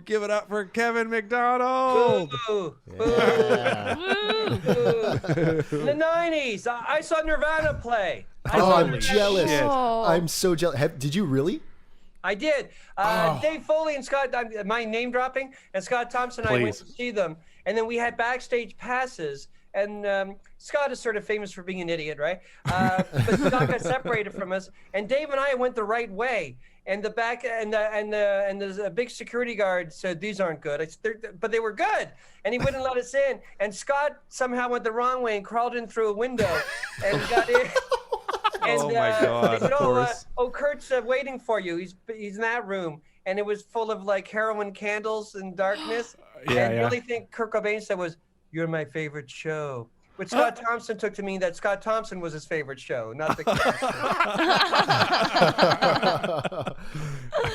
Give it up for Kevin McDonald. Ooh. Yeah. In the 90s, I saw Nirvana play. I'm jealous. Oh. I'm so jealous. Did you really? I did. Dave Foley and Scott, my name dropping, and Scott Thompson and I went to see them. And then we had backstage passes. And Scott is sort of famous for being an idiot, right? But Scott got separated from us. And Dave and I went the right way. And the back and the big security guard said, "These aren't good," but they were good, and he wouldn't let us in. And Scott somehow went the wrong way and crawled in through a window and got in. And, Oh my God! they said, Of course. Kurt's waiting for you. He's in that room, and it was full of like heroin candles and darkness. Yeah. The only thing Kurt Cobain said was, "You're my favorite show." Which Scott Thompson took to mean that Scott Thompson was his favorite show, not the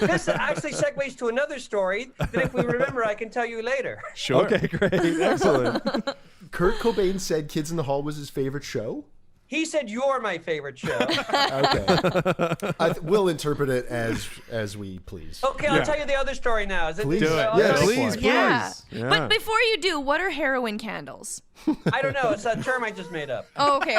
This actually segues to another story that if we remember, I can tell you later. Sure. Okay, great. Excellent. Kurt Cobain said Kids in the Hall was his favorite show? He said, "You're my favorite show." Okay. We'll interpret it as we please. Okay, I'll tell you the other story now. Is it Please. Do it. Yes. Please. Yeah. Yeah. But before you do, what are heroin candles? I don't know. It's a term I just made up. Oh, okay.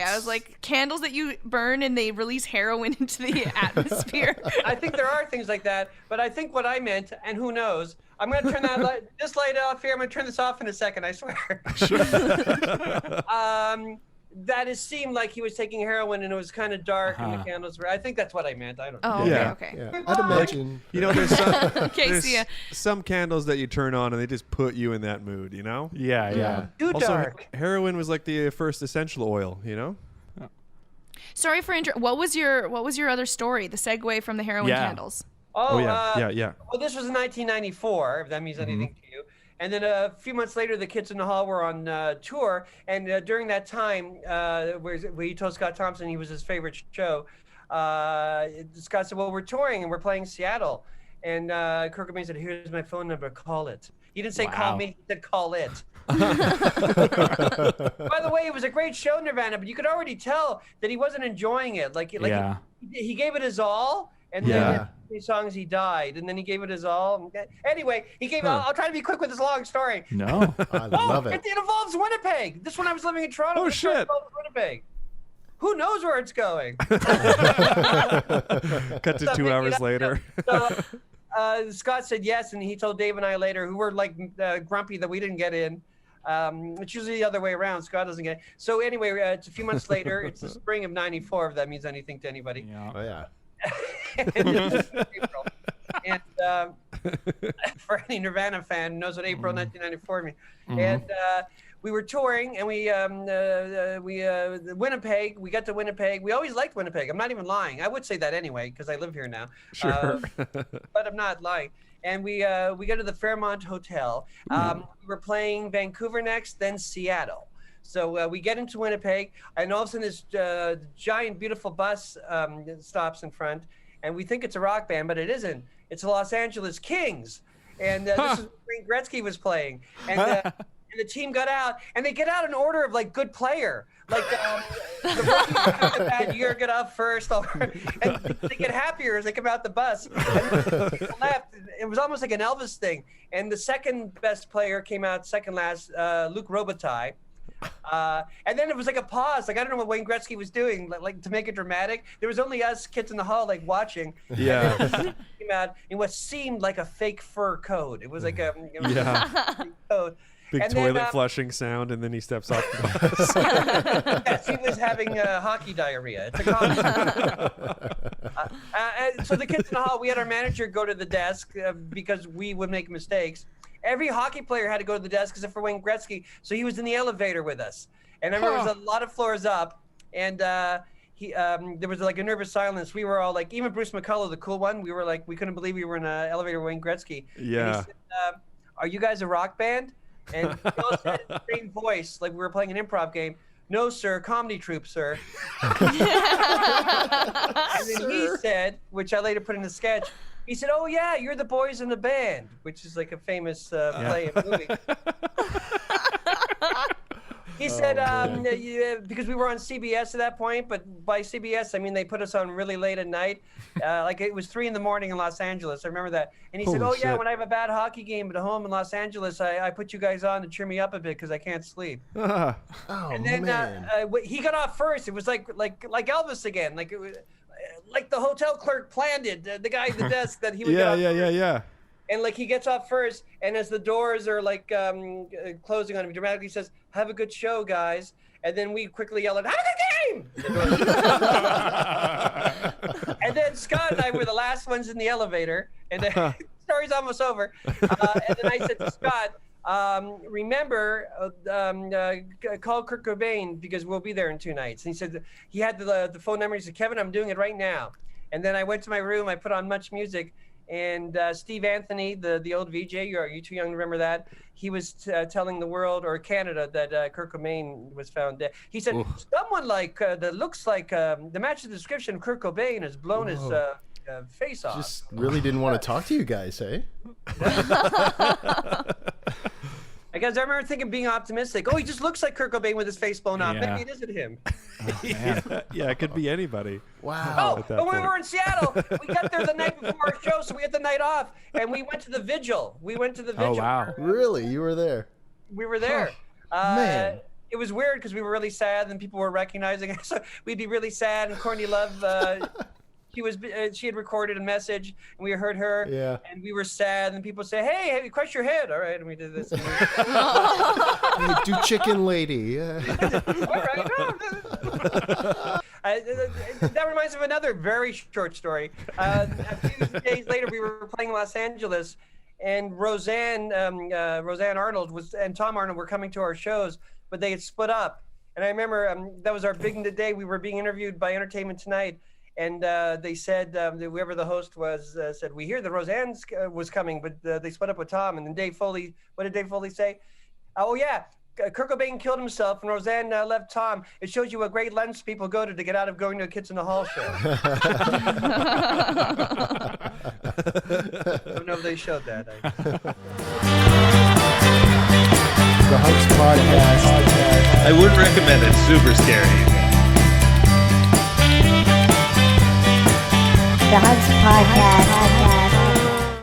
I was like, candles that you burn and they release heroin into the atmosphere. I think there are things like that, but I think what I meant, and who knows, I'm going to turn this light off here. I'm going to turn this off in a second, I swear. That it seemed like he was taking heroin and it was kind of dark and the candles were. I think that's what I meant. I don't know. Oh, Yeah. okay. Yeah. I'd imagine. You know, there's Casey, some candles that you turn on and they just put you in that mood. You know. Yeah. Too Also, dark. heroin was like the first essential oil. You know. sorry for what was your other story? The segue from the heroin candles. Oh yeah. Well, this was in 1994, if that means anything to you. And then a few months later, the Kids in the Hall were on tour. And during that time, where he told Scott Thompson he was his favorite show, Scott said, "Well, we're touring and we're playing Seattle." And Kurt Cobain said, "Here's my phone number. Call it." He didn't say call me. He said call it. By the way, it was a great show, Nirvana, but you could already tell that he wasn't enjoying it. He gave it his all. And then 3 songs he died, and then he gave it his all. Anyway, he gave. I'll try to be quick with this long story. No. I love it. It involves Winnipeg. This one I was living in Toronto. Oh, this one shit. involves Winnipeg. Who knows where it's going? Cut to 2 hours later. So, Scott said yes, and he told Dave and I later, who were like grumpy that we didn't get in. It's usually the other way around. Scott doesn't get it. So anyway, it's a few months later. It's the spring of '94, if that means anything to anybody. Yeah. Oh, yeah. April. And for any Nirvana fan who knows what April 1994 means. And we were touring, and we Winnipeg. We got to Winnipeg. We always liked Winnipeg. I'm not even lying. I would say that anyway because I live here now. Sure. But I'm not lying. And we go to the Fairmont Hotel. We were playing Vancouver next, then Seattle. So we get into Winnipeg, and all of a sudden this giant, beautiful bus stops in front, and we think it's a rock band, but it isn't. It's the Los Angeles Kings, and this is when Gretzky was playing. And the team got out, and they get out in order of like good player. Like the rookies have a bad year, get out first, and they get happier as they come out the bus. And people left. It was almost like an Elvis thing. And the second best player came out second last, Luc Robitaille. And then it was like a pause. Like I don't know what Wayne Gretzky was doing, like to make it dramatic. There was only us Kids in the Hall, like watching. Yeah. And then came out in what seemed like a fake fur coat. It was like a fake coat. Big And toilet then, flushing sound, and then he steps off the bus. Yes, he was having hockey diarrhea. It's a comedy. So the Kids in the Hall, we had our manager go to the desk because we would make mistakes. Every hockey player had to go to the desk except for Wayne Gretzky, so he was in the elevator with us. And I remember it was a lot of floors up, and there was like a nervous silence. We were all like, even Bruce McCullough, the cool one, we were like, we couldn't believe we were in an elevator with Wayne Gretzky. Yeah. And he said, "Are you guys a rock band?" And we all said in the same voice, like we were playing an improv game. "No, sir, comedy troupe, sir." And then he said, which I later put in a sketch, he said, "Oh yeah, you're the boys in the band," which is like a famous play and movie. He said, because we were on CBS at that point, but by CBS, I mean, they put us on really late at night. Like it was 3 a.m. in Los Angeles. I remember that. And he said, Holy yeah, shit. when I have a bad hockey game at home in Los Angeles, I put you guys on to cheer me up a bit because I can't sleep. Oh, And then man. he got off first. It was like Elvis again. Like it was, like the hotel clerk planned it. The guy at the desk that he would get off first. Yeah. And like he gets off first, and as the doors are like closing on him, he dramatically says, "Have a good show, guys." And then we quickly yell out, "Have a good game!" And then Scott and I were the last ones in the elevator, and the story's almost over. And then I said to Scott, remember, call Kurt Cobain because we'll be there in 2 nights. And he said he had the phone number. He said, "Kevin, I'm doing it right now." And then I went to my room. I put on Much Music. And Steve Anthony, the old VJ, you too young to remember that, he was telling the world or Canada that Kurt Cobain was found dead. He said, someone like that looks like the matches the description of Kurt Cobain has blown his face off. Just really didn't want to talk to you guys, eh? I guess I remember thinking, being optimistic. Oh, he just looks like Kurt Cobain with his face blown off. Yeah. Maybe it isn't him. Yeah, it could be anybody. Wow. Oh, but when we were in Seattle, we got there the night before our show, so we had the night off, and we went to the vigil. Oh, wow. Really? You were there? We were there. Man. It was weird because we were really sad, and people were recognizing us. So we'd be really sad, and Courtney Love, she had recorded a message, and we heard her, and we were sad, and people say, hey, crush your head. All right, and we did this. And Hey, do Chicken Lady. all right. That reminds me of another very short story. A few days later, we were playing Los Angeles, and Roseanne Arnold and Tom Arnold were coming to our shows, but they had split up. And I remember that was our big day. We were being interviewed by Entertainment Tonight, and they said, whoever the host was, said, we hear that Roseanne was coming, but they split up with Tom. And then Dave Foley, what did Dave Foley say? Oh, yeah, Kurt Cobain killed himself, and Roseanne left Tom. It shows you what great lengths people go to get out of going to a Kids in the Hall show. I don't know if they showed that. The HUNKS Podcast. I wouldn't recommend it. Super scary. The HUNKS Podcast.